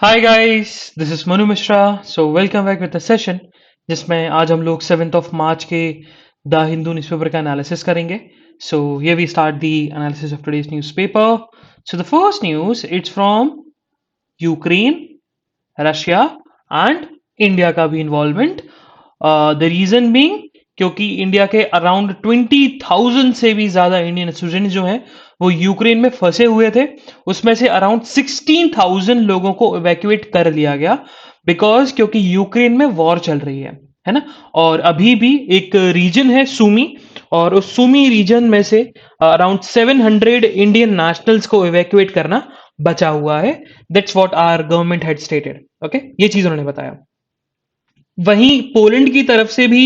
Hi guys, this is Manu Mishra. So welcome back with the session जिसमें आज हम लोग 7 मार्च के द हिंदू न्यूज़पेपर का एनालिसिस करेंगे। So here we start the analysis of today's newspaper. So the first news it's from Ukraine, Russia and India का भी इन्वॉल्वमेंट। द रीजन बीइंग क्योंकि इंडिया के अराउंड 20,000 से भी ज्यादा इंडियन स्टूडेंट जो हैं वो यूक्रेन में फंसे हुए थे। उसमें से अराउंड 16,000 लोगों को इवैक्यूएट कर लिया गया बिकॉज क्योंकि यूक्रेन में वॉर चल रही है ना। और अभी भी एक रीजन है सुमी, और उस सुमी रीजन में से अराउंड 700 इंडियन नेशनल्स को इवैक्यूएट करना बचा हुआ है। That's what our government had stated. Okay, ये चीज उन्होंने बताया। वहीं पोलैंड की तरफ से भी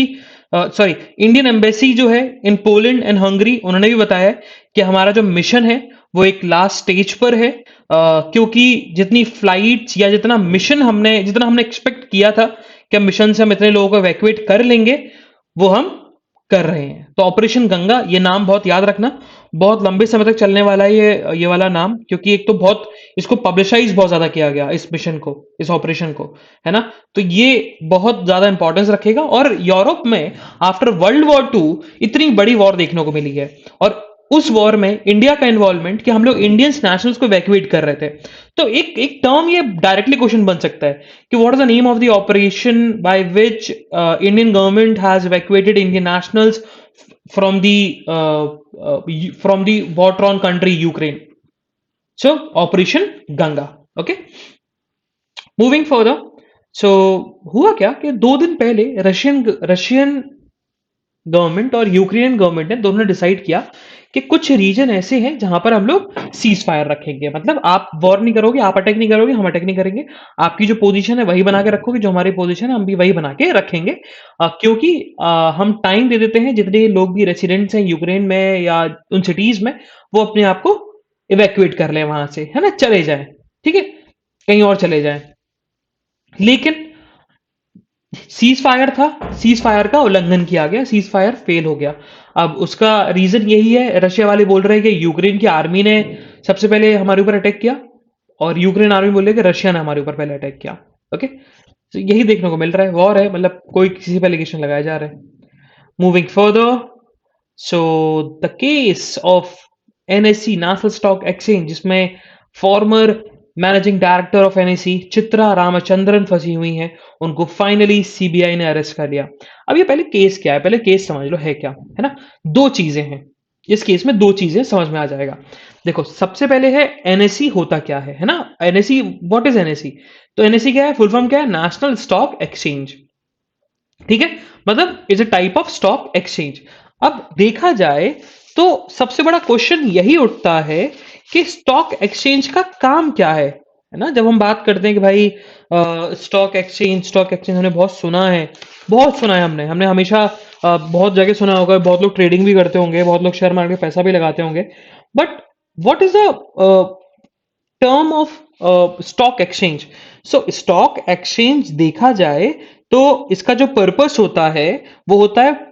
सॉरी, इंडियन एम्बेसी जो है इन पोलैंड एंड हंगरी, उन्होंने भी बताया कि हमारा जो मिशन है वो एक लास्ट स्टेज पर है। क्योंकि जितनी फ्लाइट्स या जितना हमने एक्सपेक्ट किया था कि हम मिशन से हम इतने लोगों को इवैक्यूएट कर लेंगे, वो हम कर रहे हैं। तो ऑपरेशन गंगा, ये नाम बहुत याद रखना, बहुत लंबे समय तक चलने वाला है ये वाला नाम, क्योंकि एक तो बहुत इसको पब्लिसाइज बहुत ज्यादा किया गया इस मिशन को, इस ऑपरेशन को, है ना। तो ये बहुत ज्यादा इंपॉर्टेंस रखेगा। और यूरोप में आफ्टर वर्ल्ड वॉर 2 इतनी बड़ी वॉर देखने को मिली है, और उस वॉर में इंडिया का इन्वॉल्वमेंट कि हम लोग इंडियंस नेशनल्स को वैक्यूएट कर रहे थे। तो एक एक टर्म ये डायरेक्टली क्वेश्चन बन सकता है कि what is the name of the operation by which Indian government has evacuated Indian nationals from the from the war torn country Ukraine. So Operation Ganga. Okay, moving further. So हुआ क्या कि 2 दिन पहले Russian Russian government और Ukrainian government ने दोनों ने decide किया कि कुछ रीजन ऐसे हैं जहां पर हम लोग सीज फायर रखेंगे। मतलब आप वॉर नहीं करोगे, आप अटैक नहीं करोगे, हम अटैक नहीं करेंगे। आपकी जो पोजीशन है वही बना के रखोगे, जो हमारी पोजीशन है हम भी वही बना के रखेंगे। क्योंकि हम टाइम दे देते हैं, जितने लोग भी रेसिडेंट्स हैं यूक्रेन में या उन सिटीज में, वो अपने आप को इवैक्यूएट कर लें वहां से, है ना, चले जाएं। ठीक है, कहीं और चले जाएं। लेकिन सीज फायर था, सीज फायर का उल्लंघन किया गया, सीज फायर फेल हो गया। अब उसका रीजन यही है, रशिया वाले बोल रहे हैं कि यूक्रेन की आर्मी ने सबसे पहले हमारे ऊपर अटैक किया, और यूक्रेन आर्मी बोल रही है कि रशिया ने हमारे ऊपर पहले अटैक किया। ओके, तो यही देखने को मिल रहा है, वॉर है, मतलब कोई किसी पर एलिगेशन लगाया जा रहा है। Moving further, so the case of NSC, national stock exchange, जिसमें former managing director of NSC Chitra Ramachandran फंसी हुई हैं, उनको फाइनली सीबीआई ने अरेस्ट कर लिया। अब ये पहले केस क्या है, पहले केस समझ लो है क्या, है ना। दो चीजें हैं इस केस में, दो चीजें समझ में आ जाएगा। देखो, सबसे पहले है एनएससी होता क्या है ना। NSC, what is NSC? तो एनएससी क्या है, फुल फॉर्म क्या है, नेशनल स्टॉक एक्सचेंज। ठीक है, मतलब is a type of stock exchange. अब देखा जाए तो सबसे बड़ा क्वेश्चन यही उठता है कि स्टॉक एक्सचेंज का काम क्या है ना। जब हम बात करते हैं कि भाई स्टॉक एक्सचेंज हमने बहुत सुना है, बहुत सुना है, हमने हमने हमेशा बहुत जगह सुना होगा, बहुत लोग ट्रेडिंग भी करते होंगे, बहुत लोग शेयर मार्केट में पैसा भी लगाते होंगे। But what is the term of stock exchange? So stock exchange देखा जाए तो इसका जो पर्पस होता है वो होता है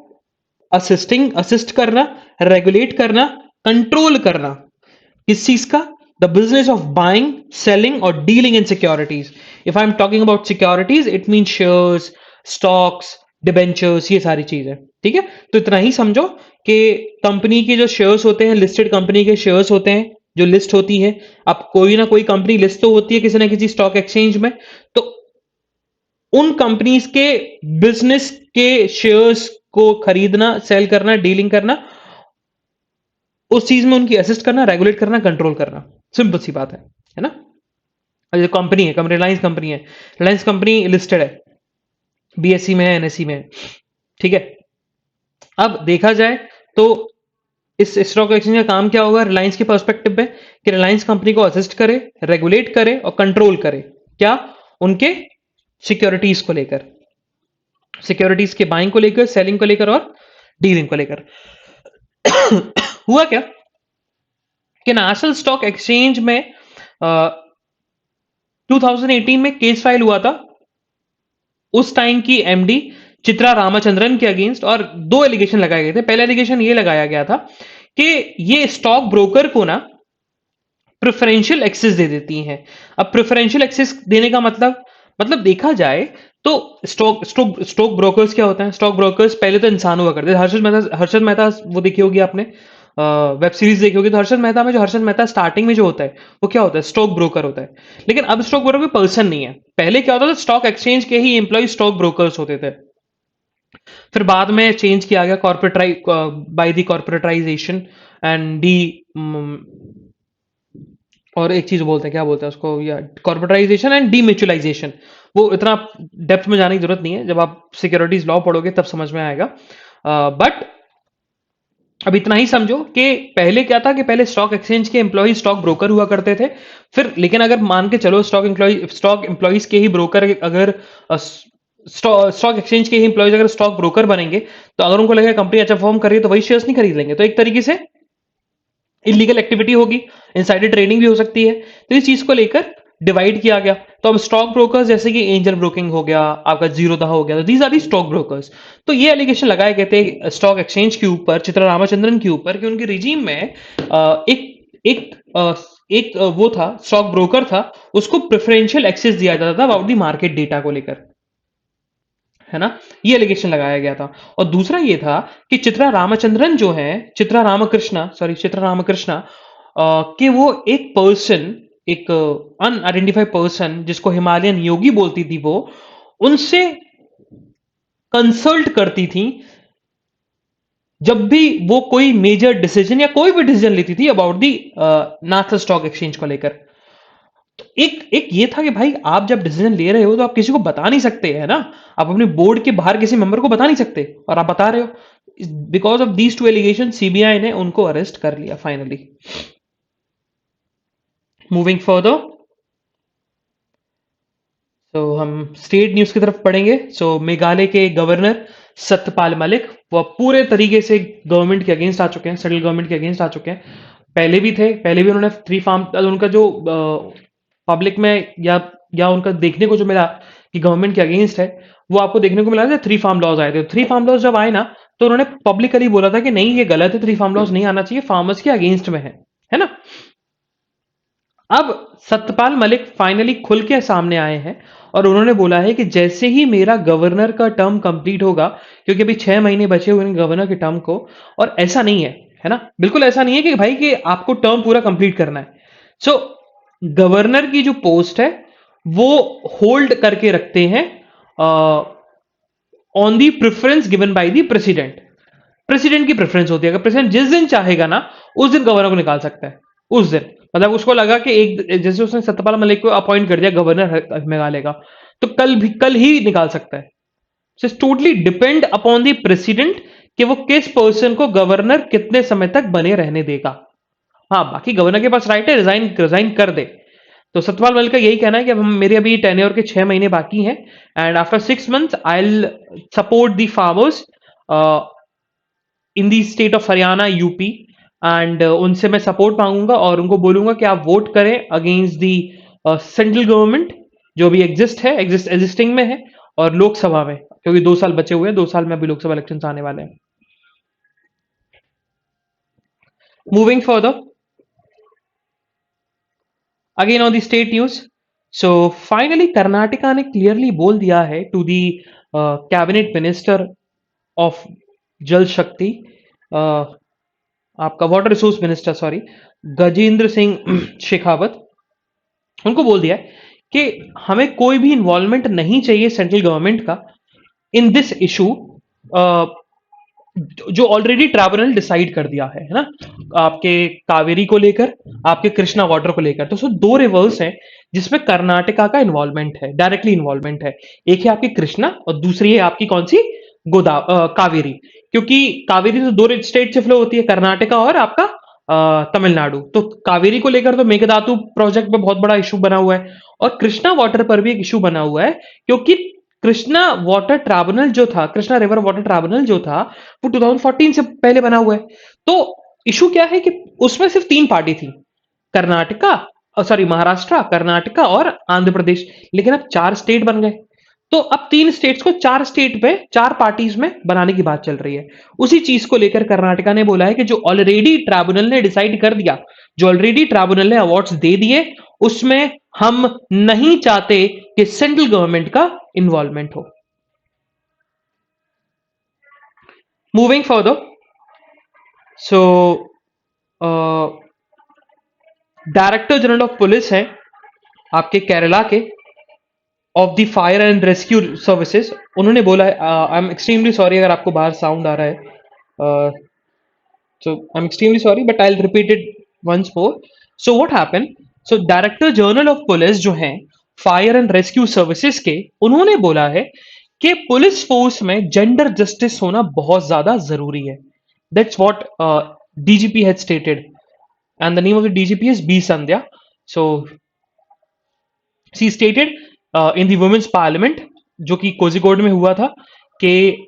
असिस्ट करना, रेगुलेट करना, कंट्रोल करना। किस चीज का? The business of buying, selling और dealing in securities. If I am talking about securities, it mean shares, stocks, debentures, ये सारी चीजें। ठीक है, तो इतना ही समझो कि कंपनी के जो शेयर्स होते हैं, लिस्टेड कंपनी के शेयर्स होते हैं जो लिस्ट होती है। अब कोई ना कोई कंपनी लिस्ट तो होती है किसी ना किसी स्टॉक एक्सचेंज में, तो उन कंपनीज के बिजनेस के शेयर्स को खरीदना, सेल करना, डीलिंग करना, उस चीज में उनकी असिस्ट करना, रेगुलेट करना, कंट्रोल करना। सिंपल सी बात है ना। जो कंपनी है, रिलायंस कंपनी है, रिलायंस कंपनी लिस्टेड है, बीएससी में है, एनएससी में है। ठीक है, अब देखा जाए तो इस स्टॉक एक्सचेंज का काम क्या होगा रिलायंस के पर्सपेक्टिव में, कि रिलायंस कंपनी को असिस्ट करे, रेगुलेट करे और कंट्रोल करे। क्या? उनके सिक्योरिटीज को लेकर, सिक्योरिटीज के बाइंग को लेकर, सेलिंग को लेकर और डीलिंग को लेकर। हुआ क्या कि नेशनल स्टॉक एक्सचेंज में 2018 में केस फाइल हुआ था उस टाइम की एमडी चित्रा रामचंद्रन के अगेंस्ट, और दो एलिगेशन लगाए गए थे। पहला एलिगेशन ये लगाया गया था कि ये स्टॉक ब्रोकर को ना प्रेफरेंशियल एक्सेस दे देती हैं। अब प्रेफरेंशियल एक्सेस देने का मतलब देखा जाए तो स्टॉक ब्रोकर्स क्या होते हैं? स्टॉक ब्रोकर्स पहले तो इंसान हुआ करते थे। हर्षद मेहता वो देखी होगी आपने, वेब सीरीज देखी होगी। तो हर्षद मेहता स्टार्टिंग में जो होता है वो क्या होता है? स्टॉक ब्रोकर होता है। लेकिन अब स्टॉक ब्रोकर कोई पर्सन नहीं है। पहले क्या होता था? स्टॉक एक्सचेंज के ही एम्प्लॉय स्टॉक ब्रोकर्स होते थे। फिर बाद में चेंज किया गया corporate by the corporatisation and D, और एक चीज बोलते हैं, क्या बोलते हैं उसको, या कॉर्पोरेटाइजेशन एंड डीम्यूचुअलाइजेशन। वो इतना डेप्थ में जाने की जरूरत नहीं है, जब आप सिक्योरिटीज लॉ पढ़ोगे तब समझ में आएगा। बट अब इतना ही समझो कि पहले क्या था कि पहले स्टॉक एक्सचेंज के एम्प्लॉय स्टॉक ब्रोकर हुआ करते थे। फिर लेकिन अगर मान के चलो स्टॉक एम्प्लॉयज के ही ब्रोकर अगर स्टॉक एक्सचेंज के ही एम्प्लॉयज अगर स्टॉक ब्रोकर बनेंगे, तो अगर उनको लगेगा कंपनी अच्छा परफॉर्म कर रही है तो वही शेयर्स नहीं खरीद लेंगे। तो एक तरीके से इलीगल एक्टिविटी होगी, इनसाइडर ट्रेडिंग भी हो सकती है। तो इस चीज को लेकर डिवाइड किया गया। तो अब स्टॉक ब्रोकर्स जैसे कि एंजल ब्रोकिंग हो गया, आपका जीरोधा हो गया, तो these are the stock brokers. तो ये एलिगेशन लगाए गए थे स्टॉक एक्सचेंज के ऊपर, चित्रा रामाचंद्रन के ऊपर, कि उनके रिजीम में एक वो था, स्टॉक ब्रोकर था, उसको प्रेफरेंशियल एक्सेस दिया जाता था अबाउट द मार्केट डेटा को लेकर, है ना। ये एलिगेशन लगाया गया था। और दूसरा ये था कि चित्रा रामचंद्रन जो है, चित्रा रामकृष्णा कि वो एक पर्सन, एक अनआइडेंटिफाइड पर्सन जिसको हिमालयन योगी बोलती थी, वो उनसे कंसल्ट करती थी जब भी वो कोई मेजर डिसीजन या कोई भी डिसीजन लेती थी about the Nath stock exchange को लेकर। तो एक एक ये था कि भाई आप जब डिसीजन ले रहे हो तो आप किसी को बता नहीं सकते, है ना। आप अपने बोर्ड के बाहर किसी मेंबर को बता नहीं सकते, और आप बता रहे हो। Because of these two allegation CBI ने उनको अरेस्ट कर लिया फाइनली। मूविंग फर्दर, तो हम स्टेट न्यूज की तरफ पढ़ेंगे। सो मेघालय के गवर्नर सत्यपाल मलिक वह पूरे तरीके से गवर्नमेंट के अगेंस्ट आ चुके हैं, सेंट्रल गवर्नमेंट के अगेंस्ट आ चुके हैं। पहले भी थे, पहले भी उन्होंने थ्री फार्म, उनका जो पब्लिक में या उनका देखने को जो मिला कि गवर्नमेंट के अगेंस्ट है, वो आपको देखने को मिला था। थ्री फार्म लॉज आए थे। थ्री फार्म लॉज जब आए ना, तो उन्होंने पब्लिकली बोला था कि नहीं ये गलत है, थ्री फार्म लॉज नहीं आना चाहिए, फार्मर्स के अगेंस्ट में है ना। अब सत्यपाल मलिक फाइनली खुल के सामने आए हैं और उन्होंने बोला है कि जैसे ही मेरा गवर्नर का टर्म कंप्लीट होगा, क्योंकि अभी 6 महीने बचे हुए हैं गवर्नर के टर्म को, और ऐसा नहीं है ना, बिल्कुल ऐसा नहीं है कि भाई कि आपको टर्म पूरा कंप्लीट करना है। सो गवर्नर की जो पोस्ट है वो होल्ड करके रखते हैं on the preference given by the president. President की प्रेफरेंस होती है। अगर प्रेसिडेंट जिस दिन चाहेगा ना, उस दिन गवर्नर को निकाल सकता है। उस दिन मतलब उसको लगा कि एक, जैसे उसने सत्यपाल मलिक को अपॉइंट कर दिया गवर्नर मेघालय का, तो कल ही निकाल सकता है। So it's totally depend upon the president कि वो किस पर्सन को गवर्नर कितने समय तक बने रहने देगा। हाँ, बाकी गवर्नर के पास राइट है रिजाइन कर दे। तो सत्यपाल मलिक का यही कहना है कि अब मेरे अभी टेन्योर के 6 महीने बाकी हैं, and after 6 months I will support the farmers in the state of Haryana, UP, and उनसे मैं सपोर्ट मांगूंगा और उनको बोलूंगा कि आप वोट करें अगेंस्ट दी सेंट्रल गवर्नमेंट जो भी एग्जिस्टिंग में है, और लोकसभा में, क्योंकि 2 साल बचे हुए हैं, 2 साल में अभी लोकसभा इलेक्शन आने वाले हैं। Moving further, again on the state news. So finally Karnataka ने क्लियरली बोल दिया है to the cabinet minister of Jal Shakti, आपका water resource minister, sorry, Gajendra Singh Shekhawat, उनको बोल दिया है कि हमें कोई भी इन्वॉल्वमेंट नहीं चाहिए सेंट्रल गवर्नमेंट का इन दिस इशू, जो ऑलरेडी ट्राइब्यूनल डिसाइड कर दिया है ना, आपके कावेरी को लेकर, आपके कृष्णा वाटर को लेकर। तो उसमें 2 रिवर्स हैं जिसमें कर्नाटका का इन्वॉल्वमेंट है, डायरेक्टली इन्वॉल्वमेंट है। एक है आपकी कृष्णा और दूसरी है आपकी कौन सी, कावेरी। क्योंकि कावेरी तो 2 स्टेट से फ्लो होती है, कर्नाटका और आपका तमिलनाडु। तो कावेरी को लेकर तो मेघदातु प्रोजेक्ट में बहुत बड़ा इशू बना हुआ है, और कृष्णा वाटर पर भी एक इशू बना हुआ है, क्योंकि कृष्णा वाटर ट्राइब्यूनल जो था, कृष्णा रिवर वाटर ट्राइब्यूनल जो था, वो 2014 से पहले बना हुआ है। तो इशू क्या है कि उसमें सिर्फ 3 पार्टी थी, महाराष्ट्र, कर्नाटका और आंध्र प्रदेश। लेकिन अब 4 स्टेट बन गए। तो अब 3 स्टेट्स को 4 स्टेट पे 4 पार्टीज में बनाने की बात चल रही है। उसी चीज को लेकर कर्नाटका ने बोला है कि जो ऑलरेडी ट्राइब्यूनल ने डिसाइड कर दिया, जो ऑलरेडी ट्राइब्यूनल ने अवार्ड्स दे दिए, उसमें हम नहीं चाहते कि सेंट्रल गवर्नमेंट का इन्वॉल्वमेंट हो। Moving further, so director general of police है आपके केरला के, of the fire and rescue services, उन्होंने बोला है, आई एम एक्सट्रीमली सॉरी अगर आपको बाहर साउंड आ रहा है, so I'm extremely sorry, but I'll repeat it once more. So what happened? So director general of police जो हैं फायर एंड रेस्क्यू सर्विसेज के, उन्होंने बोला है कि पुलिस फोर्स में जेंडर जस्टिस होना बहुत ज्यादा जरूरी है। That's what DGP had stated, and the name of the DGP is B Sandhya. So she stated in the women's parliament, जो कि कोझिकोड में हुआ था, कि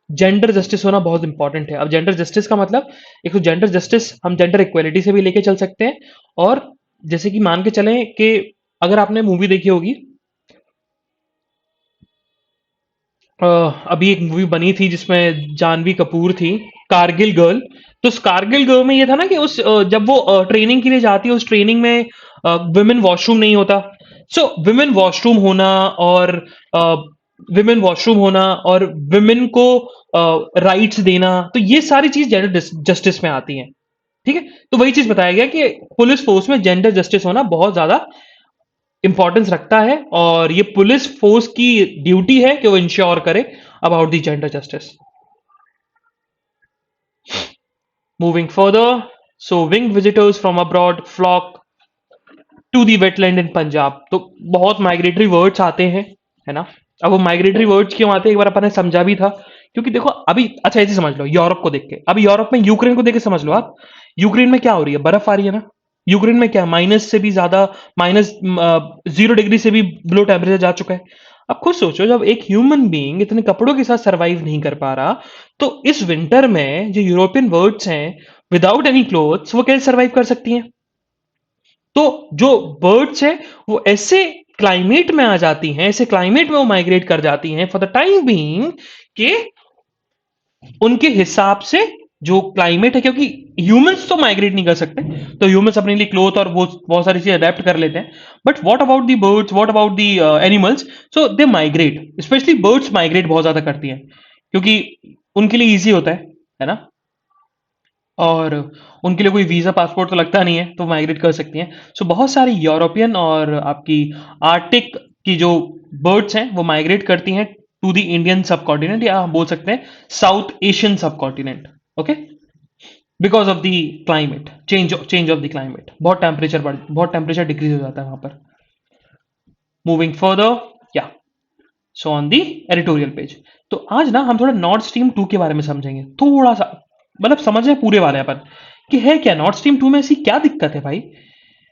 जेंडर जस्टिस होना बहुत इंपॉर्टेंट है। अब जेंडर जस्टिस का मतलब, एक तो जेंडर जस्टिस हम जेंडर इक्वेलिटी से भी लेके चल सकते हैं, और जैसे कि मान के चलें कि अगर आपने मूवी देखी होगी, अभी एक मूवी बनी थी जिसमें जानवी कपूर थी, कारगिल गर्ल। तो उस कारगिल गर्ल में ये था ना कि उस जब वो ट्रेनिंग के लिए जाती है, उस ट्रेनिंग में विमेन वॉशरूम नहीं होता। सो विमेन वॉशरूम होना और विमेन वॉशरूम होना और विमेन को राइट्स देना, तो ये सारी चीज जेंडर जस्टिस में आती हैं। ठीक है, तो वही चीज बताया गया कि पुलिस फोर्स में जेंडर जस्टिस होना बहुत ज्यादा इंपॉर्टेंस रखता है, और ये पुलिस फोर्स की ड्यूटी है कि वो इंश्योर करे about the gender justice. Moving further, so wing visitors from abroad flock to the wetland in Punjab. तो बहुत माइग्रेटरी वर्ड्स आते हैं, है ना। अब वो माइग्रेटरी वर्ड्स क्यों आते हैं, एक बार अपन ने समझा भी था, क्योंकि देखो अभी, अच्छा ऐसे समझ लो, यूरोप को देख के, अभी यूरोप में यूक्रेन को देख के समझ लो आप, यूक्रेन में क्या हो रही है, बर्फ आ रही है ना। यूक्रेन में क्या, माइनस से भी ज्यादा, माइनस 0 डिग्री से भी बिलो टेम्परेचर जा चुका है। अब खुद सोचो, जब एक ह्यूमन बीइंग इतने कपड़ों के साथ सरवाइव नहीं कर पा रहा, तो इस विंटर में जो यूरोपियन वर्ड्स हैं, विदाउट एनी क्लोथ्स, वो कैसे सरवाइव कर सकती हैं। तो जो बर्ड्स हैं वो ऐसे क्लाइमेट में आ जाती हैं, ऐसे क्लाइमेट में वो माइग्रेट कर जाती हैं फॉर द टाइम बीइंग, कि उनके हिसाब से जो क्लाइमेट है, क्योंकि ह्यूमंस तो माइग्रेट नहीं कर सकते, तो ह्यूमंस अपने लिए क्लोथ और वो बहुत सारी चीजें अडेप्ट कर लेते हैं, but what about the birds, what about the animals. So they migrate, specially birds migrate बहुत ज्यादा करती हैं, क्योंकि उनके लिए ईजी होता है ना, और उनके लिए कोई वीजा पासपोर्ट तो लगता नहीं है, तो माइग्रेट कर सकती हैं। सो बहुत सारी यूरोपियन और आपकी आर्टिक की जो बर्ड्स हैं वो माइग्रेट करती हैं टू द इंडियन सब कॉन्टिनेंट, या हम बोल सकते हैं साउथ एशियन सब continent. Okay, because of the climate change of the climate, बहुत टेम्परेचर डिक्रीज हो जाता है वहां पर। मूविंग फर्दर, या so on the editorial page, तो आज ना हम थोड़ा नॉर्थ स्ट्रीम 2 के बारे में समझेंगे, थोड़ा सा, मतलब समझने पूरे वाले हैं अपन, कि है क्या नॉर्थ स्ट्रीम 2 में, ऐसी क्या दिक्कत है भाई,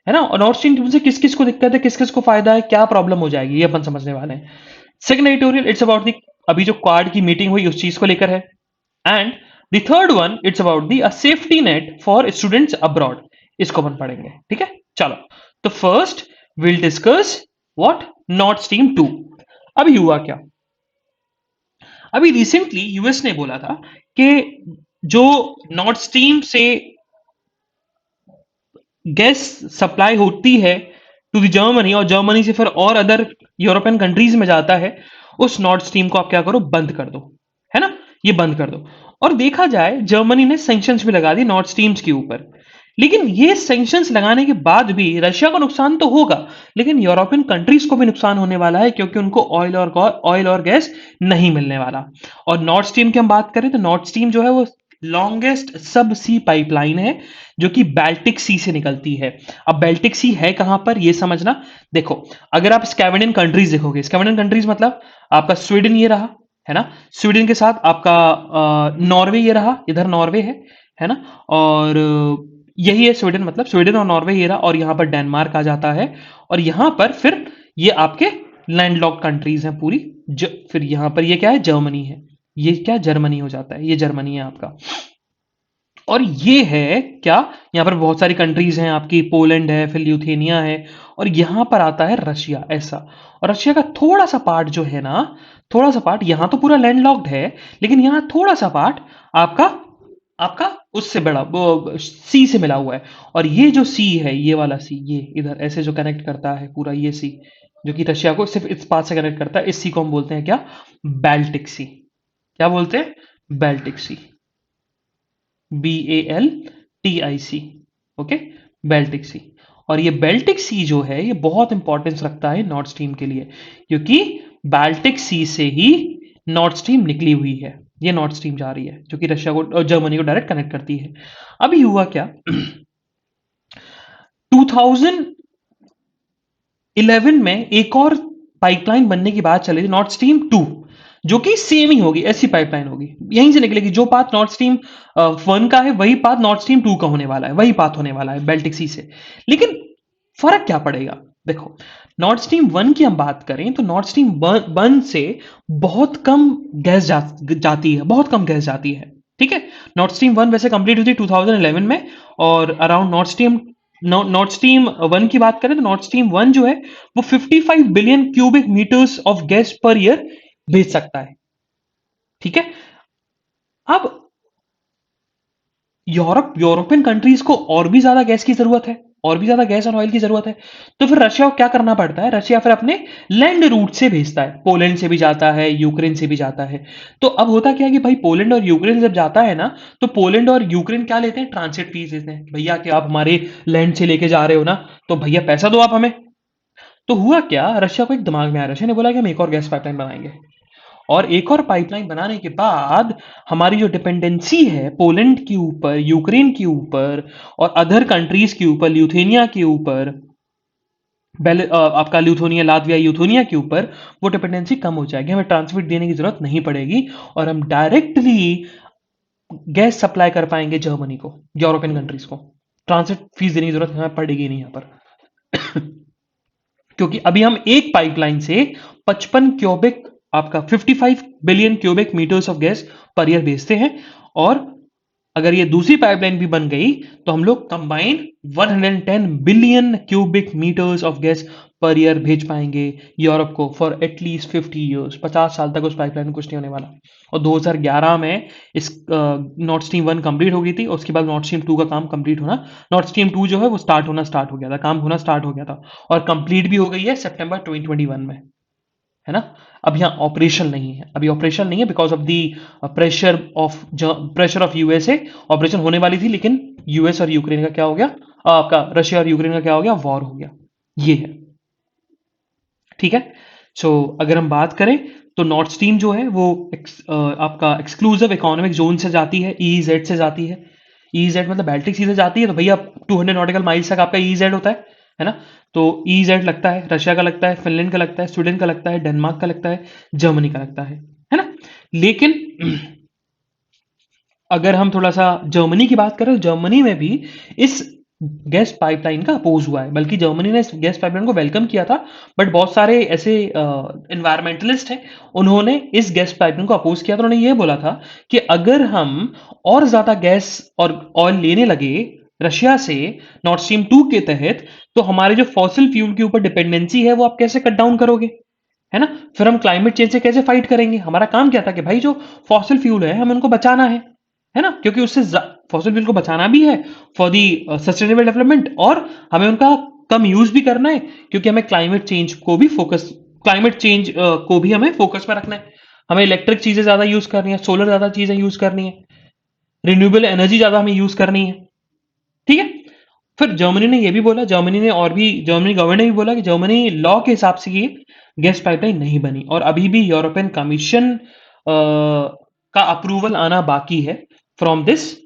है ना, और नॉर्थ स्ट्रीम 2 से किस किस को दिक्कत है, किस किस को फायदा है, क्या प्रॉब्लम हो जाएगी, ये अपन समझने वाले हैं। Second editorial, it's about the, अभी जो क्वाड की मीटिंग हुई उस चीज को लेकर है, and the third one, it's about the a safety net for students abroad, इसको अपन पढ़ेंगे। ठीक है, चलो, तो first will discuss what north stream 2। अभी हुआ क्या, अभी रिसेंटली यूएस ने बोला था कि जो नॉर्थ स्ट्रीम से गैस सप्लाई होती है टू द जर्मनी, और जर्मनी से फिर और अदर यूरोपियन कंट्रीज में जाता है, उस नॉर्थ स्ट्रीम को आप क्या करो, बंद कर दो, है ना, ये बंद कर दो। और देखा जाए जर्मनी ने सैंक्शंस भी लगा दी नॉर्थ स्ट्रीम्स के ऊपर, लेकिन ये सैंक्शंस लगाने के बाद भी रशिया को नुकसान तो होगा, लेकिन यूरोपियन कंट्रीज को भी नुकसान होने वाला है, क्योंकि उनको ऑयल और गैस नहीं मिलने वाला। और नॉर्थ स्ट्रीम की हम बात करें तो नॉर्थ स्ट्रीम जो है वो लॉन्गेस्ट सब सी पाइपलाइन है, जो कि बाल्टिक सी से निकलती है। अब बाल्टिक सी है कहां पर, ये समझना। देखो, अगर आप स्कैंडिनेवियन कंट्रीज देखोगे, स्कैंडिनेवियन कंट्रीज मतलब आपका स्वीडन ये रहा, है ना, स्वीडन के साथ आपका नॉर्वे ये रहा, इधर नॉर्वे है ना, और यही है स्वीडन, मतलब स्वीडन और नॉर्वे ये रहा, और यहां पर डेनमार्क आ जाता है, और यहां पर फिर ये आपके लैंडलॉक्ड कंट्रीज हैं पूरी, फिर यहां पर ये क्या है, जर्मनी है, ये क्या, जर्मनी हो जाता है, ये जर्मनी है आपका। और ये है क्या, यहाँ पर बहुत सारी कंट्रीज हैं आपकी, पोलैंड है, फिर ल्यूथेनिया है, और यहाँ पर आता है रशिया ऐसा। और रशिया का थोड़ा सा पार्ट जो है ना, थोड़ा सा पार्ट, यहाँ तो पूरा लैंडलॉक्ड है, लेकिन यहाँ थोड़ा सा पार्ट आपका आपका उससे बड़ा वो सी से मिला हुआ है। और ये जो सी है, ये वाला सी, ये इधर ऐसे जो कनेक्ट करता है पूरा ये सी, जो कि रशिया को सिर्फ इस पास से कनेक्ट करता है, इस सी को हम बोलते हैं क्या, बैल्टिक सी। क्या बोलते हैं? बैल्टिक सी। BALTIC। ओके, बेल्टिक सी। और ये बेल्टिक सी जो है ये बहुत इंपॉर्टेंस रखता है नॉर्थ स्ट्रीम के लिए, क्योंकि बाल्टिक सी से ही नॉर्थ स्ट्रीम निकली हुई है। ये नॉर्थ स्ट्रीम जा रही है जो कि रशिया को और जर्मनी को डायरेक्ट कनेक्ट करती है। अभी हुआ क्या, 2011 में एक और पाइपलाइन बनने की बात चली थी, नॉर्थ स्ट्रीम 2, जो कि सेम ही होगी, ऐसी पाइपलाइन होगी, यहीं से निकलेगी। जो पाथ नॉर्थ स्ट्रीम 1 का है वही पाथ नॉर्थ स्ट्रीम 2 का होने वाला है, वही पाथ होने वाला है बेल्टिक सी से। लेकिन फर्क क्या पड़ेगा? देखो, नॉर्थ स्ट्रीम 1 की हम बात करें तो नॉर्थ स्ट्रीम 1 से बहुत कम गैस जाती है, बहुत कम गैस जाती है। ठीक है, नॉर्थ स्ट्रीम 1 वैसे कंप्लीट हुई थी 2011 में, और अराउंड नॉर्थ स्ट्रीम 1 की बात करें तो नॉर्थ स्ट्रीम 1 जो है वो 55 billion cubic metres of gas per year भेज सकता है। ठीक है, अब यूरोपियन कंट्रीज को और भी ज्यादा गैस की जरूरत है, और भी ज्यादा गैस और ऑयल की जरूरत है। तो फिर रशिया को क्या करना पड़ता है? रशिया फिर अपने लैंड रूट से भेजता है, पोलैंड से भी जाता है, यूक्रेन से भी जाता है। तो अब होता क्या है कि भाई पोलैंड और यूक्रेन जब जाता है ना, तो पोलैंड और यूक्रेन क्या लेते हैं? ट्रांसिट फीस लेते हैं, भैया कि आप हमारे लैंड से लेके जा रहे हो ना, तो भैया पैसा दो आप हमें। तो हुआ क्या, रशिया को एक दिमाग में आया, रशिया ने बोला कि हम एक और गैस पाइपलाइन बनाएंगे। और एक और पाइपलाइन बनाने के बाद हमारी जो डिपेंडेंसी है पोलैंड के ऊपर, यूक्रेन के ऊपर और अदर कंट्रीज के ऊपर, ल्यूथेनिया के ऊपर, आपका ल्यूथोनिया, लातविया, यूथोनिया के ऊपर, वो डिपेंडेंसी कम हो जाएगी, हमें ट्रांसमिट देने की जरूरत नहीं पड़ेगी, और हम डायरेक्टली गैस सप्लाई कर पाएंगे जर्मनी को, यूरोपियन कंट्रीज को। ट्रांसिट फीस देने की जरूरत हमें पड़ेगी नहीं यहाँ पर। क्योंकि अभी हम एक पाइपलाइन से 55 क्यूबिक, आपका 55 billion cubic metres of gas per year भेजते हैं। और अगर ये दूसरी पाइपलाइन भी बन गई तो हम लोग combined 110 billion cubic metres of gas per year भेज पाएंगे यूरोप को फॉर एटलीस्ट 50 ईयर्स। 50 साल तक उस पाइपलाइन में कुछ नहीं होने वाला। और 2011 में इस नॉर्थ स्ट्रीम 1 कंप्लीट हो गई थी, और उसके बाद नॉर्थ स्ट्रीम 2 का काम कंप्लीट होना, नॉर्थ स्ट्रीम 2 जो है वो स्टार्ट हो गया था, काम होना स्टार्ट हो गया था, और कंप्लीट भी हो गई है सितंबर 2021 में, है ना। अब यहाँ ऑपरेशन नहीं है, अभी ऑपरेशन नहीं है because of the pressure of USA. Operation होने वाली थी, लेकिन यूएस और यूक्रेन का क्या हो गया, आपका रशिया और यूक्रेन का क्या हो गया, वॉर हो गया। ये है, ठीक है। सो अगर हम बात करें तो नॉर्थ स्ट्रीम जो है वो आपका एक्सक्लूसिव इकोनॉमिक जोन से जाती है, ईजेड से जाती है। ईजेड मतलब बैल्टिक सी से जाती है, तो भैया 200 नॉटिकल माइल्स तक आपका ईजेड होता है ना। तो ईजेड लगता है, रशिया का लगता है, फिनलैंड का लगता है, स्वीडन का लगता है, डेनमार्क का लगता है, जर्मनी का लगता है ना। लेकिन अगर हम थोड़ा सा जर्मनी की बात करें तो जर्मनी में भी इस गैस पाइपलाइन का अपोज हुआ है, बल्कि जर्मनी ने इस गैस पाइपलाइन को वेलकम किया था। बट बहुत सारे ऐसे इन्वायरमेंटलिस्ट हैं, उन्होंने इस गैस पाइपलाइन को अपोज किया था। उन्होंने ये बोला था कि अगर हम और ज्यादा गैस और ऑयल लेने लगे रशिया से नॉर्थ स्ट्रीम 2 के तहत, तो हमारे जो फॉसिल फ्यूल के ऊपर डिपेंडेंसी है वो आप कैसे कट डाउन करोगे, है ना। फिर हम क्लाइमेट चेंज से कैसे फाइट करेंगे? हमारा काम क्या था कि भाई जो फॉसिल फ्यूल है हमें उनको बचाना है ना, क्योंकि उससे फॉसिल फ्यूल को बचाना भी है फॉर दी सस्टेनेबल डेवलपमेंट, और हमें उनका कम यूज भी करना है, क्योंकि हमें क्लाइमेट चेंज को भी हमें फोकस में रखना है। हमें इलेक्ट्रिक चीजें ज्यादा यूज करनी है, सोलर ज्यादा चीजें यूज करनी है, रिन्यूएबल एनर्जी ज्यादा हमें यूज करनी है, ठीक है। फिर जर्मनी ने यह भी बोला, जर्मनी गवर्नमेंट ने भी बोला कि जर्मनी लॉ के हिसाब से ये गैस पाइपलाइन नहीं बनी, और अभी भी यूरोपियन कमीशन का अप्रूवल आना बाकी है फ्रॉम दिस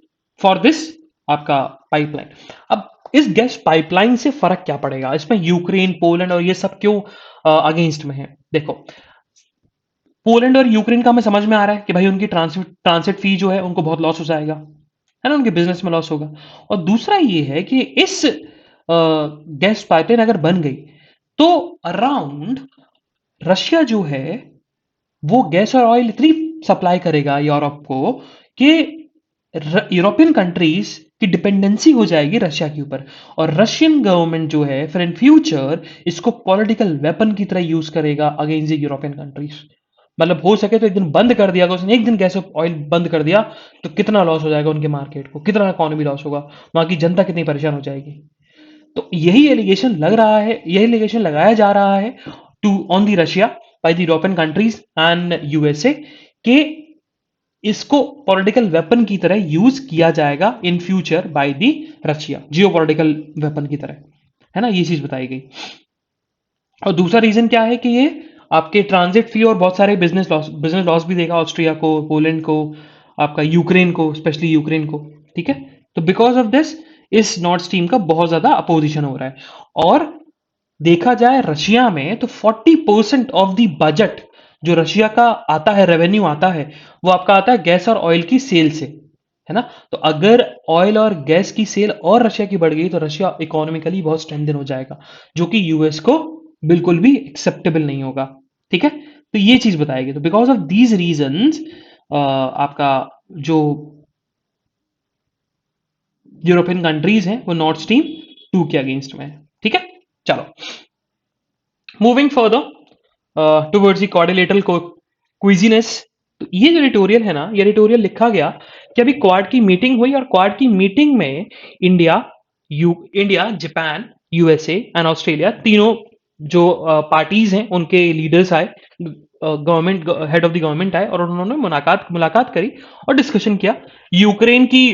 फॉर दिस आपका पाइपलाइन। अब इस गैस पाइपलाइन से फर्क क्या पड़ेगा, इसमें यूक्रेन, पोलैंड और ये सब क्यों अगेंस्ट में है? देखो, पोलैंड और यूक्रेन का हमें समझ में आ रहा है कि भाई उनकी ट्रांसिट फी जो है उनको बहुत लॉस हो जाएगा, है ना, उनके बिजनेस में लॉस होगा। और दूसरा ये है कि इस गैस पाइपलाइन अगर बन गई तो अराउंड रशिया जो है वो गैस और ऑयल इतनी सप्लाई करेगा यूरोप को कि यूरोपियन कंट्रीज की डिपेंडेंसी हो जाएगी रशिया के ऊपर, और रशियन गवर्नमेंट जो है फिर इन फ्यूचर इसको पॉलिटिकल वेपन की तरह यूज करेगा अगेंस्ट द यूरोपियन कंट्रीज। मतलब हो सके तो एक दिन बंद कर दिया, अगर उसने एक दिन गैस ऑयल बंद कर दिया तो कितना लॉस हो जाएगा उनके मार्केट को, कितना इकोनॉमी लॉस होगा, वहां की जनता कितनी परेशान हो जाएगी। तो यही एलिगेशन लग रहा है, यही एलिगेशन लगाया जा रहा है to on the Russia by the European countries and USA के इसको पॉलिटिकल वेपन की तरह यूज किया जाएगा in future by the Russia, geopolitical weapon की तरह, है ना, ये चीज बताई गई। और दूसरा रीजन क्या है कि ये आपके ट्रांजिट फी और बहुत सारे बिजनेस लॉस भी देगा ऑस्ट्रिया को, पोलैंड को, आपका यूक्रेन को, स्पेशली यूक्रेन को। ठीक है, तो बिकॉज ऑफ दिस इस नॉर्थ स्ट्रीम का बहुत ज्यादा अपोजिशन हो रहा है। और देखा जाए रशिया में तो 40% ऑफ द बजट जो रशिया का आता है, रेवेन्यू आता है, वो आपका आता है गैस और ऑयल की सेल से, है ना। तो अगर ऑयल और गैस की सेल और रशिया की बढ़ गई तो रशिया इकोनॉमिकली बहुत स्ट्रेंथन हो जाएगा, जो कि यूएस को बिल्कुल भी एक्सेप्टेबल नहीं होगा। ठीक है, तो ये चीज बताएगी। तो बिकॉज ऑफ दीज रीजंस आपका जो यूरोपियन कंट्रीज हैं वो नॉर्थ स्ट्रीम 2 के अगेंस्ट में है। ठीक है, चलो moving further towards the quadrilateral cuisines. तो ये जो एडिटोरियल है ना, ये एडिटोरियल लिखा गया कि अभी क्वाड की मीटिंग हुई और क्वाड की मीटिंग में India India, Japan, USA and Australia, तीनों जो पार्टीज हैं उनके लीडर्स आए, government head of the government आए और उन्होंने मुलाकात मुलाकात करी और डिस्कशन किया यूक्रेन की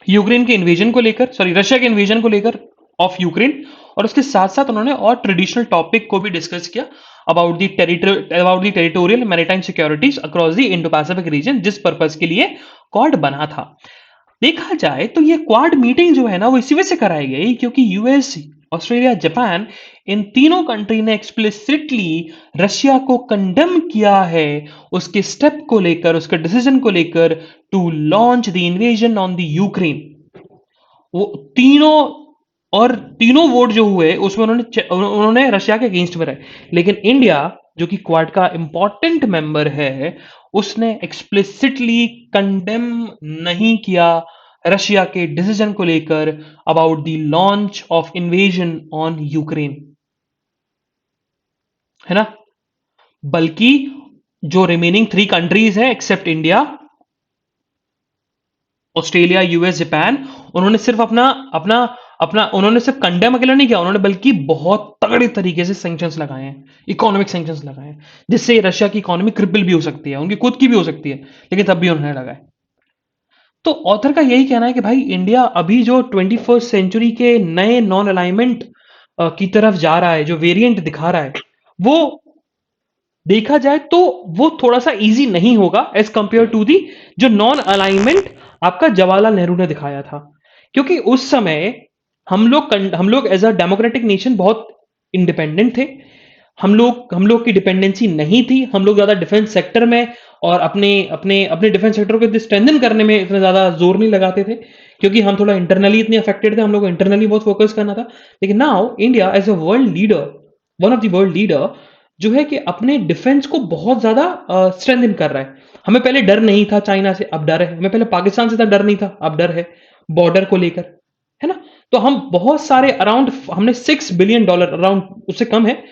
यूक्रेन के इन्वेजन को लेकर, सॉरी रशिया के इन्वेजन को लेकर ऑफ यूक्रेन। और उसके साथ साथ उन्होंने और ट्रेडिशनल टॉपिक को भी डिस्कस किया about the territorial maritime securities across the Indo Pacific reason, जिस पर्पज के लिए क्वाड बना था। देखा जाए तो ये क्वाड मीटिंग जो है ना वो इसी वजह से कराई गई क्योंकि यूएस, ऑस्ट्रेलिया, जापान, इन तीनों कंट्री ने एक्सप्लिसिटली रशिया को कंडेम किया है उसके स्टेप को लेकर, उसके डिसीजन को लेकर to launch the invasion on the Ukraine. वो तीनों, और तीनों वोट जो हुए उसमें उन्होंने रशिया के अगेंस्ट में रहे, लेकिन इंडिया जो कि क्वाड का इंपॉर्टेंट मेंबर है उसने एक्सप्लिसिटली कंडेम नहीं किया रशिया के डिसीजन को लेकर about the launch of invasion on Ukraine, है ना। बल्कि जो रिमेनिंग 3 कंट्रीज है except India, Australia, US, Japan, उन्होंने सिर्फ अपना अपना अपना उन्होंने सिर्फ कंडेम अकेला नहीं किया, उन्होंने बल्कि बहुत तगड़े तरीके से सैंक्शंस लगाए हैं, इकोनॉमिक सैंक्शंस लगाए हैं, जिससे रशिया की इकोनॉमी क्रिपल भी हो सकती है, उनकी खुद की भी हो सकती है, लेकिन तब भी उन्होंने लगाए। तो ऑथर का यही कहना है कि भाई इंडिया अभी जो 21st सेंचुरी के नए नॉन अलाइनमेंट की तरफ जा रहा है, जो वेरिएंट दिखा रहा है, वो देखा जाए तो वो थोड़ा सा इजी नहीं होगा एज कंपेयर टू दी जो नॉन अलाइनमेंट आपका जवाहरलाल नेहरू ने दिखाया था। क्योंकि उस समय हम लोग एज अ डेमोक्रेटिक नेशन बहुत इंडिपेंडेंट थे। हम लोग की डिपेंडेंसी नहीं थी, हम लोग ज्यादा डिफेंस सेक्टर में और अपने अपने अपने डिफेंस सेक्टर को स्ट्रेंथन करने में इतना ज्यादा जोर नहीं लगाते थे, क्योंकि हम थोड़ा इंटरनली इतने अफेक्टेड थे, हम लोग को इंटरनली बहुत फोकस करना था। लेकिन now India as a world leader, one of the world leader, जो है कि अपने डिफेंस को बहुत ज्यादा स्ट्रेंथन कर रहा है। हमें पहले डर नहीं था चाइना से, अब डर है। हमें पहले पाकिस्तान से था डर नहीं था, अब डर है बॉर्डर को लेकर, है ना। तो हम बहुत सारे अराउंड, हमने $6 बिलियन, अराउंड उससे कम है,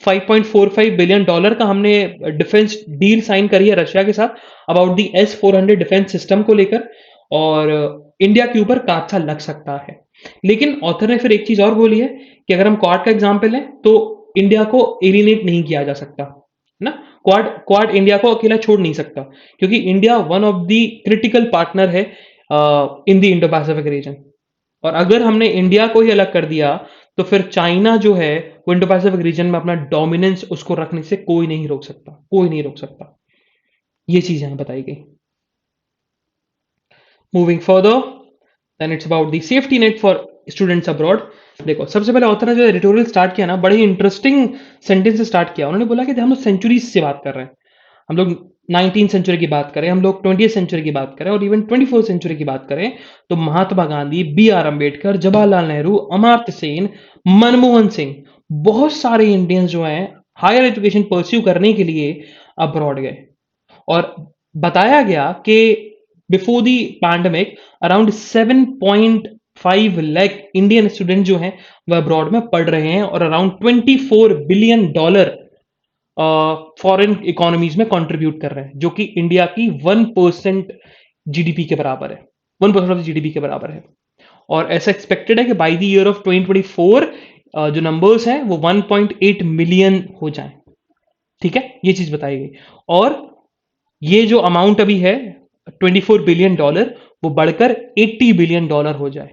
$5.45 बिलियन का हमने डिफेंस डील साइन करी है रशिया के साथ about the S-400 defence system को लेकर, और इंडिया के ऊपर काचा लग सकता है। लेकिन ऑथर ने फिर एक चीज और बोली है कि अगर हम क्वाड का एग्जाम्पल लें तो इंडिया को एलिनेट नहीं किया जा सकता, है ना। क्वाड क्वाड इंडिया को अकेला छोड़ नहीं सकता, क्योंकि India one of the critical partner है in the Indo Pacific region. और अगर हमने इंडिया को ही अलग कर दिया तो फिर चाइना जो है वो इंडो पैसिफिक रीजन में अपना डोमिनेंस उसको रखने से कोई नहीं रोक सकता, कोई नहीं रोक सकता। ये चीज यहां बताई गई। Moving further, then it's about the safety net for students abroad. देखो सबसे पहले ऑथर ने जो एडिटोरियल स्टार्ट किया ना, बड़े ही इंटरेस्टिंग सेंटेंस से स्टार्ट किया। उन्होंने बोला कि हम लोग सेंचुरीज से बात कर रहे हैं, हम लोग 19th सेंचुरी की बात करें, हम लोग 20th सेंचुरी की बात करें, और इवन 21st सेंचुरी की बात करें तो महात्मा गांधी, B.R. अम्बेडकर, जवाहरलाल नेहरू, अमर्त्य सेन, मनमोहन सिंह, बहुत सारे इंडियंस जो हैं हायर एजुकेशन परस्यू करने के लिए अब्रॉड गए। और बताया गया कि before the pandemic around 7.5 lakh Indian student जो हैं वह अब्रॉड में पढ़ रहे हैं और अराउंड $24 बिलियन फॉरेन इकोनॉमीज में कंट्रीब्यूट कर रहे हैं, जो कि इंडिया की 1% जीडीपी के बराबर है, 1% ऑफ जीडीपी के बराबर है। और ऐसा एक्सपेक्टेड है कि बाय द ईयर ऑफ 2024 जो नंबर्स हैं वो 1.8 मिलियन हो जाएं। ठीक है, ये चीज बताई गई। और ये जो अमाउंट अभी है $24 बिलियन, वो बढ़कर $80 बिलियन हो जाए।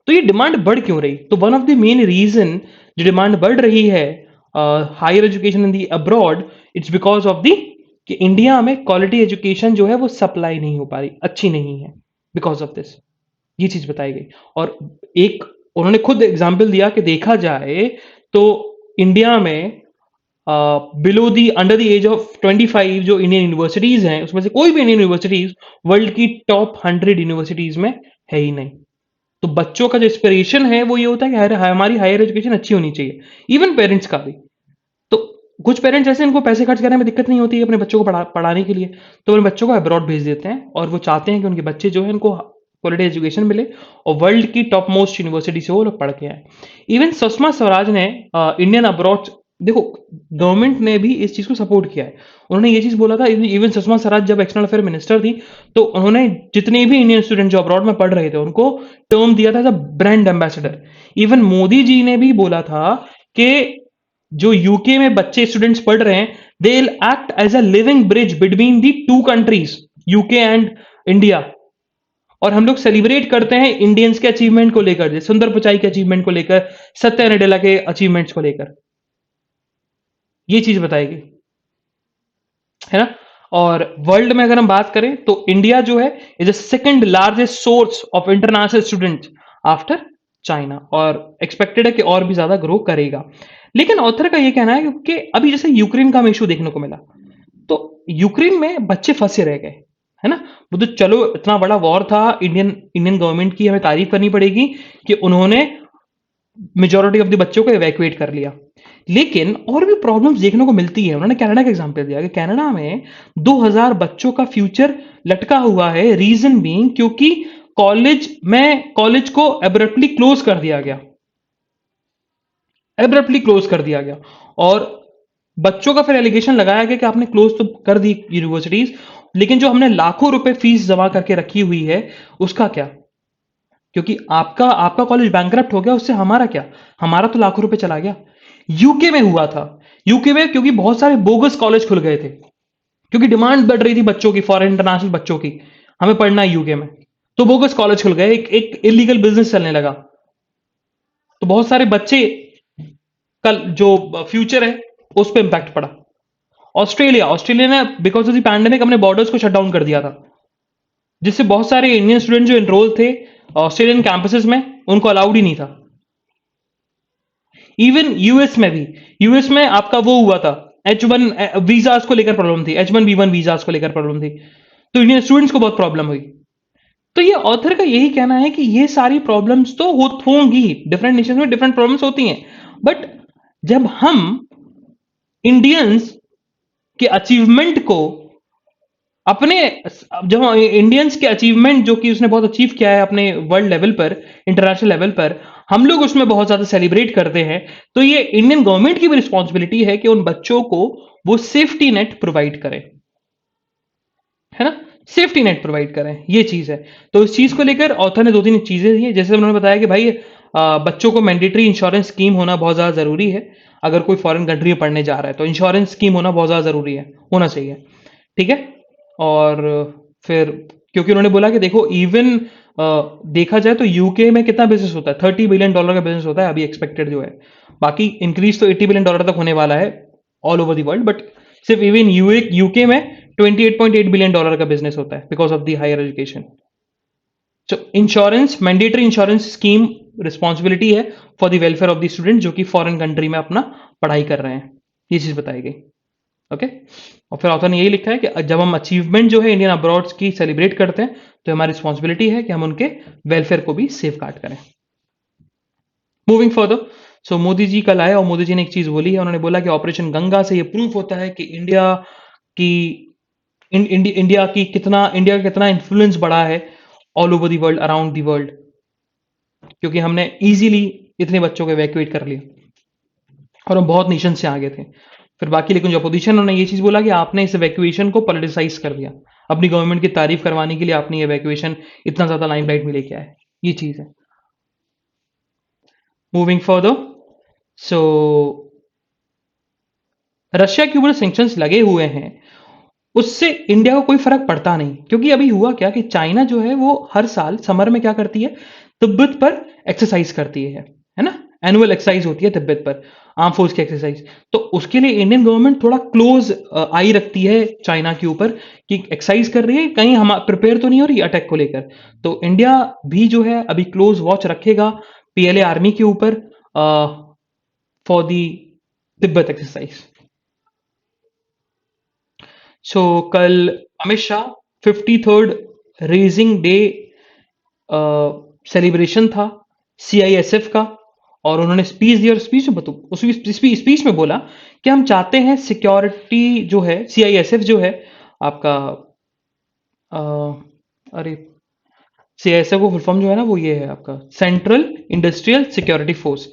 तो ये डिमांड बढ़ क्यों रही? तो one of the main reason जो डिमांड बढ़ रही है higher education in the abroad, it's because of the कि इंडिया में क्वालिटी एजुकेशन जो है वो सप्लाई नहीं हो पा रही, अच्छी नहीं है, बिकॉज ऑफ दिस। ये चीज बताई गई। और एक उन्होंने खुद एग्जाम्पल दिया कि देखा जाए तो इंडिया में below the under the age of 25 जो इंडियन यूनिवर्सिटीज हैं, उसमें से कोई भी इंडियन यूनिवर्सिटीज वर्ल्ड की टॉप 100 यूनिवर्सिटीज में है ही नहीं। तो बच्चों का जो एस्पिरेशन है वो ये होता है कि हमारी हायर एजुकेशन अच्छी होनी चाहिए, इवन पेरेंट्स का भी। तो कुछ पेरेंट्स ऐसे, इनको पैसे खर्च करने में दिक्कत नहीं होती है अपने बच्चों को पढ़ाने के लिए, तो अपने बच्चों को अब्रॉड भेज देते हैं और वो चाहते हैं कि उनके बच्चे जो है उनको क्वालिटी एजुकेशन मिले और वर्ल्ड की टॉप मोस्ट यूनिवर्सिटी से वो लोग पढ़ के आए। इवन सुषमा स्वराज ने इंडियन अब्रॉड, देखो गवर्नमेंट ने भी इस चीज को सपोर्ट किया है। उन्होंने ये चीज बोला था, इवन सुषमा स्वराज जब एक्सटर्नल अफेयर मिनिस्टर थी तो उन्होंने जितने भी इंडियन स्टूडेंट जो अब्रॉड में पढ़ रहे थे उनको टर्म दिया था as a brand ambassador. Even Modi ji ने भी बोला था कि जो यूके में बच्चे स्टूडेंट्स पढ़ रहे हैं, they will act as a living bridge between the two countries, UK and India. और हम लोग सेलिब्रेट करते हैं इंडियंस के अचीवमेंट को लेकर, जैसे सुंदर पिचाई के अचीवमेंट को लेकर, सत्या नडेला के अचीवमेंट्स को लेकर, ये चीज बताएगी, है ना। और वर्ल्ड में अगर हम बात करें तो इंडिया जो है is the second largest source of international student after China, और एक्सपेक्टेड है कि और भी ज्यादा ग्रो करेगा। लेकिन ऑथर का ये कहना है कि अभी जैसे यूक्रेन का हम इशू देखने को मिला, तो यूक्रेन में बच्चे फंसे रह गए, है ना। वो तो चलो इतना बड़ा वॉर था, इंडियन इंडियन गवर्नमेंट की हमें तारीफ करनी पड़ेगी कि उन्होंने मेजोरिटी ऑफ द बच्चों को इवैक्यूएट कर लिया। लेकिन और भी प्रॉब्लम्स देखने को मिलती है। उन्होंने कनाडा का एग्जांपल दिया कि कनाडा में 2000 बच्चों का फ्यूचर लटका हुआ है, रीजन बीइंग क्योंकि कॉलेज को एब्रप्टली क्लोज कर दिया गया, एब्रप्टली क्लोज कर दिया गया। और बच्चों का फिर एलिगेशन लगाया गया कि आपने क्लोज तो कर दी यूनिवर्सिटीज, लेकिन जो हमने लाखों रुपए फीस जमा करके रखी हुई है उसका क्या? क्योंकि आपका आपका कॉलेज बैंकरप्ट हो गया, उससे हमारा क्या? हमारा तो लाखों रुपए चला गया। यूके में हुआ था, यूके में क्योंकि बहुत सारे बोगस कॉलेज खुल गए थे, क्योंकि डिमांड बढ़ रही थी बच्चों की, फॉरेन इंटरनेशनल बच्चों की, हमें पढ़ना है यूके में, तो बोगस कॉलेज खुल गए, एक इलीगल बिजनेस चलने लगा। तो बहुत सारे बच्चे कल जो फ्यूचर है उस पर इंपैक्ट पड़ा। ऑस्ट्रेलिया ऑस्ट्रेलिया ने बिकॉज ऑफ द पैंडेमिक अपने बॉर्डर्स को शट डाउन कर दिया था, जिससे बहुत सारे इंडियन स्टूडेंट जो एनरोल थे ऑस्ट्रेलियन कैंपसेस में, उनको अलाउड ही नहीं था। इवन यूएस में भी, यूएस में आपका वो हुआ था, H1 वीजास को लेकर प्रॉब्लम थी, H1B1 वीजास को लेकर प्रॉब्लम थी, तो इंडियन स्टूडेंट्स को बहुत प्रॉब्लम हुई। तो ये ऑथर का यही कहना है कि ये सारी प्रॉब्लम्स तो होंगी, डिफरेंट नेशंस में डिफरेंट प्रॉब्लम्स होती हैं, बट जब हम इंडियंस के अचीवमेंट को अपने, जब इंडियंस के अचीवमेंट जो कि उसने बहुत अचीव किया है अपने वर्ल्ड लेवल पर, इंटरनेशनल लेवल पर, हम लोग उसमें बहुत ज्यादा सेलिब्रेट करते हैं, तो ये इंडियन गवर्नमेंट की भी रिस्पॉन्सिबिलिटी है कि उन बच्चों को वो सेफ्टी नेट प्रोवाइड करें, है ना, सेफ्टी नेट प्रोवाइड करें, ये चीज है। तो इस चीज को लेकर ऑथर ने दो तीन चीजें दी है, जैसे उन्होंने बताया कि भाई बच्चों को मैंडेटरी इंश्योरेंस स्कीम होना बहुत ज्यादा जरूरी है। अगर कोई फॉरेन कंट्री में पढ़ने जा रहा है तो इंश्योरेंस स्कीम होना बहुत ज्यादा जरूरी है, होना चाहिए। ठीक है। और फिर क्योंकि उन्होंने बोला कि देखो इवन देखा जाए तो यूके में कितना बिजनेस होता है, $30 बिलियन का बिजनेस होता है अभी एक्सपेक्टेड जो है, बाकी इंक्रीज तो $80 बिलियन तक होने वाला है all over the world, but सिर्फ इवन यूके में $28.8 बिलियन का बिजनेस होता है because of the higher education. So insurance, mandatory insurance scheme responsibility है for the welfare of the student जो कि फॉरेन कंट्री में अपना पढ़ाई कर रहे हैं, ये चीज बताई गई। ओके। और फिर ऑथर ने यही लिखा है कि जब हम अचीवमेंट जो है इंडियन अब्रॉड की सेलिब्रेट करते हैं तो हमारी रिस्पॉन्सिबिलिटी है कि हम उनके वेलफेयर को भी सेफ गार्ड करें। मूविंग फर्दर, सो मोदी जी कल आए और मोदी जी ने एक चीज बोली है, उन्होंने बोला कि ऑपरेशन गंगा से ये प्रूफ होता है कि इंडिया की इंडिया की कितना, इंडिया का कितना इन्फ्लुएंस बढ़ा है all over the world, around the world, क्योंकि हमने इजीली इतने बच्चों को इवैक्यूएट कर लिया और हम बहुत नेशन से आगे थे। फिर बाकी लेकिन जो अपोजिशन, उन्होंने ये चीज बोला कि आपने इस इवैक्यूएशन को पॉलिटिसाइज कर दिया, अपनी गवर्नमेंट की तारीफ करवाने के लिए आपने इवैक्यूएशन इतना ज्यादा लाइमलाइट में लेके आए। ये चीज है। मूविंग फर्दर, सो रशिया के ऊपर सैंक्शंस लगे हुए हैं, उससे इंडिया को कोई फर्क पड़ता नहीं, क्योंकि अभी हुआ क्या कि चाइना जो है वो हर साल समर में क्या करती है, तिब्बत पर एक्सरसाइज करती है ना, एनुअल एक्सरसाइज होती है तिब्बत पर, आर्म फोर्स की एक्सरसाइज। तो उसके लिए इंडियन गवर्नमेंट थोड़ा क्लोज आई रखती है चाइना के ऊपर कि एक्सरसाइज कर रही है, कहीं हम प्रिपेयर तो नहीं हो रही अटैक को लेकर। तो इंडिया भी जो है अभी क्लोज वॉच रखेगा पीएलए आर्मी के ऊपर फॉर दी तिब्बत एक्सरसाइज। सो कल Amit Shah 53rd raising day celebration था सीआईएसएफ का, और उन्होंने स्पीच दी, और स्पीच में उस स्पीच में बोला कि हम चाहते हैं सिक्योरिटी जो है, सीआईएसएफ जो है आपका, अ, अरे सीआईएसएफ को फुल फॉर्म जो है ना वो ये है आपका, central industrial security force.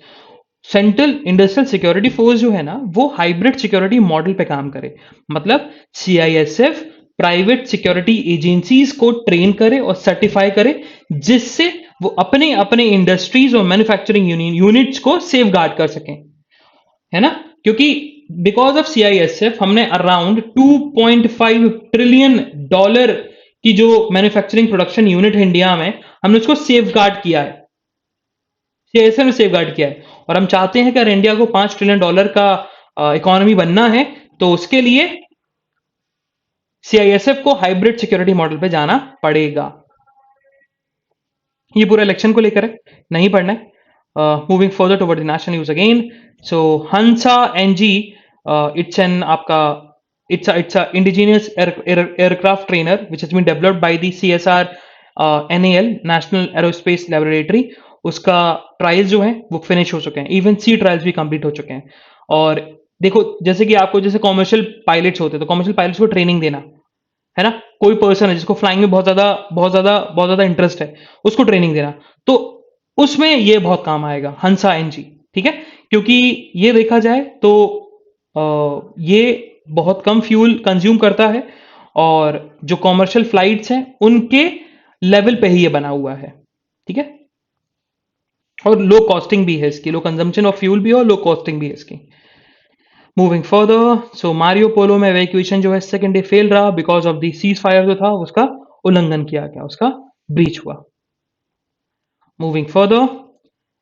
Central industrial security force जो है ना वो हाइब्रिड सिक्योरिटी मॉडल पे काम करे, मतलब सीआईएसएफ प्राइवेट सिक्योरिटी एजेंसीज को ट्रेन करे और सर्टिफाई करे, जिससे वो अपने अपने इंडस्ट्रीज और मैन्युफैक्चरिंग यूनिट्स को सेफ गार्ड कर सकें, है ना। क्योंकि बिकॉज ऑफ सीआईएसएफ हमने अराउंड 2.5 ट्रिलियन डॉलर की जो मैन्युफैक्चरिंग प्रोडक्शन यूनिट है इंडिया में, हमने उसको सेफ गार्ड किया है, सीआईएसएफ ने सेफ गार्ड किया है। और हम चाहते हैं कि अगर इंडिया को $5 ट्रिलियन का इकोनॉमी बनना है, तो उसके लिए सीआईएसएफ को हाइब्रिड सिक्योरिटी मॉडल पे जाना पड़ेगा। ये पूरा इलेक्शन को लेकर है, नहीं पढ़ना है। Moving further toward the national news again, so Hansa NG, it's an आपका, it's a indigenous aircraft trainer which has been developed by the CSR NAL National Aerospace Laboratory। उसका ट्रायल्स जो है वो फिनिश हो चुके हैं, इवन सी ट्रायल्स भी complete हो चुके हैं। और देखो जैसे कि आपको जैसे कॉमर्शियल पायलट्स होते हैं, तो कॉमर्शियल पायलट्स को ट्रेनिंग देना, है ना, कोई पर्सन है जिसको फ्लाइंग में बहुत ज्यादा इंटरेस्ट है, उसको ट्रेनिंग देना, तो उसमें ये बहुत काम आएगा हंसा एनजी, ठीक है। क्योंकि ये देखा जाए तो ये बहुत कम फ्यूल कंज्यूम करता है, और जो कॉमर्शियल फ्लाइट्स हैं उनके लेवल पे ही ये बना हुआ है, ठीक है। और लो कॉस्टिंग भी है इसकी, लो कंजम्पशन ऑफ फ्यूल भी है और लो कॉस्टिंग भी है इसकी। मूविंग फर्दर, सो मारियो पोलो में एवैक्यूएशन जो है सेकंड डे फेल रहा, because of the cease fire जो था उसका उल्लंघन किया गया, उसका ब्रीच हुआ। मूविंग फर्दर,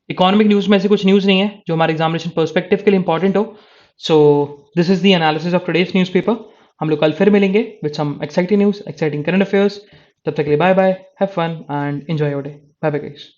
इकोनॉमिक न्यूज में ऐसे कुछ न्यूज नहीं है जो हमारे एग्जामिनेशन पर्सपेक्टिव के लिए इंपॉर्टेंट हो। So this is the analysis of today's newspaper. हम लोग कल फिर मिलेंगे with some exciting news, exciting current affairs. तब तक के लिए bye bye, have fun and enjoy your day. Bye bye guys.